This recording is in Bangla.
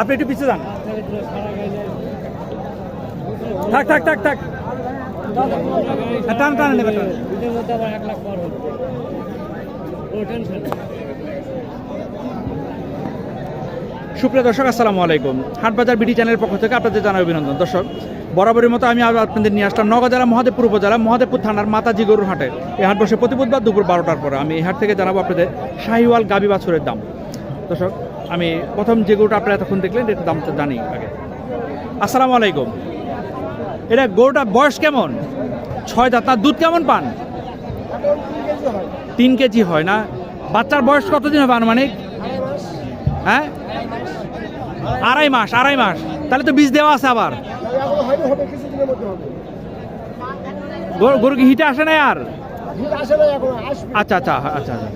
আপনি একটু পিছিয়ে যান। থাক থাক থাক থাক, টান টান নেবে। সুপ্রিয় দর্শক, আসসালামু আলাইকুম। হাটবাজার বিডি চ্যানেলের পক্ষ থেকে আপনাদের জানাই অভিনন্দন। দর্শক, বরাবরের মতো আমি আপনাদের নিয়ে আসলাম নওগাঁ জেলা মহাদেবপুর উপজেলা মহাদেবপুর থানার মাতাজি গরুর হাটে। এই হাট বসে প্রতি বুধবার দুপুর 12টার পরে। আমি এই হাট থেকে জানাবো আপনাদের শাহিওয়াল গাবি বাছুরের দাম। দর্শক, আমি প্রথম যে গরুটা আপনারা এতক্ষণ দেখলেন এটার দামটা জানি আগে। আসসালামু আলাইকুম। এটা গরুটা বয়স কেমন? 6 দাঁত। না দুধ কেমন পান? 3 কেজি হয় না? বাচ্চার বয়স কতদিন হবে আনুমানিক? হ্যাঁ, 2.5 মাস। 2.5 মাস, তাহলে তো বীজ দেওয়া আছে আবার। গরু কি হিটে আসে না আর? আচ্ছা আচ্ছা আচ্ছা আচ্ছা।